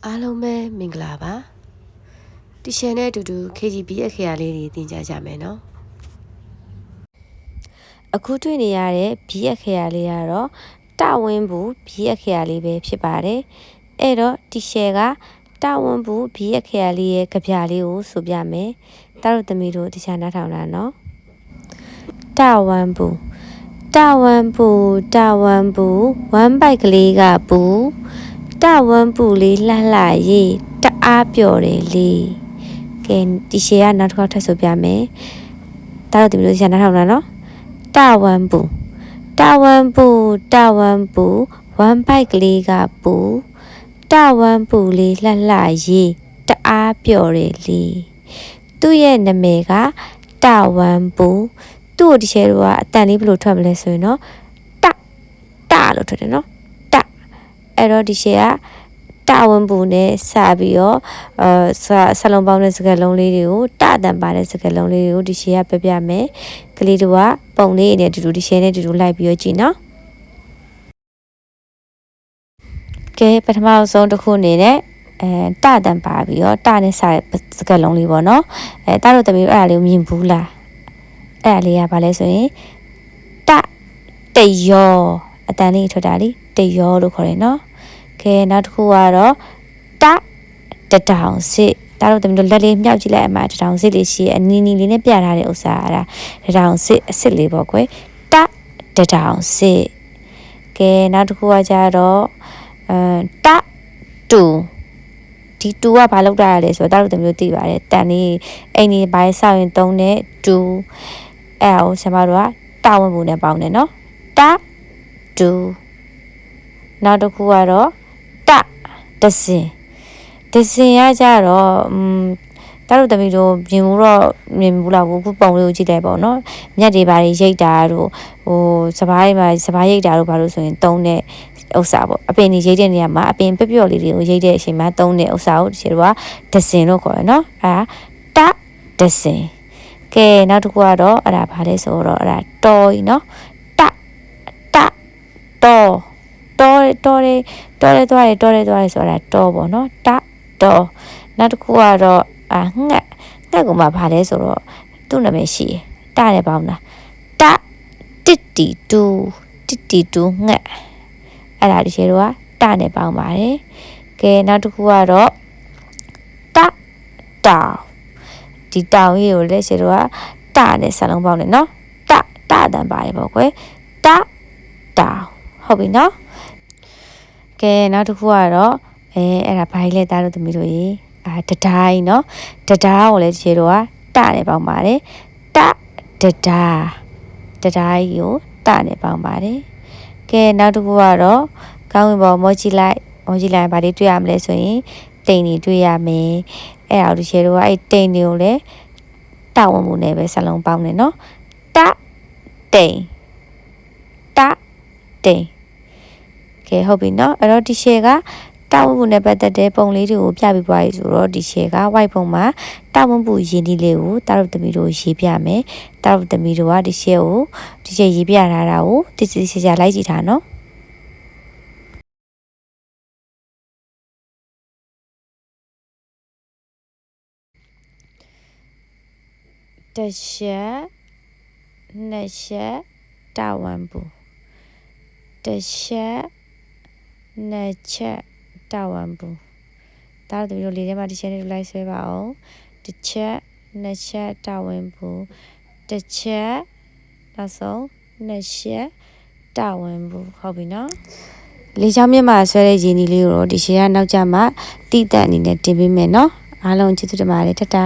အားလုံးပဲမင်္ဂလာပါတီရှယ်နဲ့အတူတူ KGB အခရာလေးတွေသင်ကြားကြမယ်နော်အခုတွေ့နေရတဲ့ B အခရာလေးကတော့တဝင်းဘူး B အခရာလေးပဲဖြစ်ပါတယ်အဲ့တော့တီရှယ်ကတဝင်းဘူး B အခရာလေးရဲ့ကြပြလေးကိုဆိုပြမယ်တားတို့သမီးတို့တရားနားထောင်တာနော်တဝင်းဘူးတဝင်းဘူးဝမ်းပိုက်ကလေးကဘူးတဝမ်းပူလေးလှလှရေးတအားပျော်တယ်လေးကဲဒီရှေကနောက်တစ်ခါထပ်ဆိုပြမယ်တားတော့ဒီလိုဆရာနားထောင်တာနော်တဝမ်းပူဝမ်းပိုက်ကလေးကပူတဝမ်းပူလေးလှလှရေးတအားပျော်တယ်လေးသူ့ရဲ့နာမည်ကတဝမ်းပူသူ့ကိုဒီရှေတို့ကအတန်လေးဘယ်လိုထွက်မလဲဆိုရင်နော်တလို့ထွက်တယ်နော်အဲ့တော့ဒီရှေကတဝန်းပူနဲ့စပြီးတော့ဆလုံးပေါင်းတဲ့စကားလုံးလေးတွေကိုတအတန်ပါတဲ့စကားလုံးလေးတွေကိုဒီရှေကပြမယ်ကလေးတို့ကပုံလေးနဲ့တူတူဒီရှေနဲ့တူတူလိုက်ပြီးတော့ကြည့်နော်ကဲပထမဆုံးတစ်ခုအနေနဲ့တအတန်ပါပြီးတော့တနဲ့စတဲ့စကားလုံးလေးပေါ့နော်တားတို့တမီးတို့အဲ့ဒါလေးကိုမြင်ဘူးလားအဲ့ဒါလေးကဘာလဲဆိုရင်တရောအတန်လေးထွက်တာလေတရောလို့ခေါ်တယ်နော်ကဲနောက်တစ်ခုကတော့တထောင်စစ်ဒါတို့တမီးတို့လက်လေးမြောက်ကြည့်လိုက်အမှတထောင်စစ်လေးရှိအနီးနီးလေးနဲ့ပြထားတဲ့ဥစ္စာအဲ့ဒါတထောင်စစ်အစစ်လေးပေါ့ကွယ်တထောင်စစ်ကဲနောက်တစ်ခုကကြတော့တူဒီတူကဘာလောက်တာလဲဆိုတော့ဒါတို့တမီးတို့သိပါတယ်တန်လေးအိမ်ကြီးပိုင်းဆောက်ရင်သုံးတဲ့တူအဲ့ဒါကိုဆရာမတို့ကတဝင်ပုံနဲ့ပေါင်းတယ်နော်တူနောက်တစ်ခုကတော့ဒစင်ရကြတော့တားတို့တမီးတို့မြင်ဘူးလားခုပုံလေးကိုကြည့်လိုက်ပေါ့နော်မြက်တွေဘာတွေရိတ်တာတို့စပားတွေမှာစပားရိတ်တာတို့ဘာလို့ဆိုရင်သုံးတဲ့ဥစ္စာပေါ့အပင်တွေရိတ်တဲ့နေရာမှာအပင်ပျော့လေးတွေကိုရိတ်တဲ့အချိန်မှာသုံးတဲ့ဥစ္စာကိုဒီလိုကဒစင်လို့ခေါ်ရနော်ဒစင်ကဲနောက်တစ်ခုကတော့အဲ့ဒါဘာလဲဆိုတော့အဲ့ဒါတော်ကြီးနော်တော်တယ်ဆိုတာတော်ပေါ့နော်တော်နောက်တစ်ခုကတော့ငှက်ကိုမှဘာလဲဆိုတော့သူ့နာမည်ရှိတယ်နဲ့ပေါင်းတာတစ်တီတူငှက်အဲ့ဒါဒီရှေတို့ကနဲ့ပေါင်းပါတယ်ကဲနောက်တစ်ခုကတော့တောင်ဒီတောင်ကြီးကိုလည်းရှေတို့ကနဲ့စလုံးပေါင်းတယ်နော်တအတန်ပါတယ်ပေါ့ကွယ်တောင်ဟုတ်ပြီနော်ကဲနောက်တစ်ခုကတော့အဲ့ဒါဘာလဲတားလို့သမီးတို့ရေတဒါးကြီးနော်တဒါးကိုလည်းဒီလိုကနဲ့ပေါင်းပါတယ်တဒါးကြီးကိုနဲ့ပေါင်းပါတယ်ကဲနောက်တစ်ခုကတော့ကောင်းဝင်ပေါ်မောကြည့်လိုက်ဘာတွေတွေ့ရမလဲဆိုရင်တိမ်တွေတွေ့ရမယ်အဲ့ဒါဒီလိုကအဲ့တိမ်တွေကိုလည်းတဝင်မှုနဲ့ပဲစလုံးပေါင်းတယ်နော်တိမ်ကဲဟုတ်ပြီနော်အဲ့တော့ဒီရှယ်ကတာဝန်ပူနဲ့ပတ်သက်တဲ့ပုံလေးတွေကိုပြပြသွားပြီဆိုတော့ဒီရှယ်က white ပုံမှာတာဝန်ပူရင်းနှီးလေးကိုတာတို့သမီးတို့ရေးပြမယ်တာတို့သမီးတို့ကဒီရှယ်ရေးပြထားတာကိုတိတိကျကျလိုက်ကြည့်ထားနော်တစ်ချက်နှစ်ချက်တာဝန်ပူတစ်ချက်နှစ်ချက်တာဝန်ပူဒါတို့တို့လေးထဲမှာတစ်ချက်နဲ့လိုက်ဆွဲပါအောင်တစ်ချက်နှစ်ချက်တာဝန်ပူတစ်ချက်နောက်ဆုံးနှစ်ချက်တာဝန်ပူဟုတ်ပြီနော်လေးချောင်းမြတ်မှာဆွဲတဲ့ရင်းနှီးလေးကိုတော့ဒီရှေကနောက်ကျမှတိတက်အနေနဲ့တင်ပေးမယ်နော်အားလုံးကျေးဇူးတင်ပါတယ်ထတာ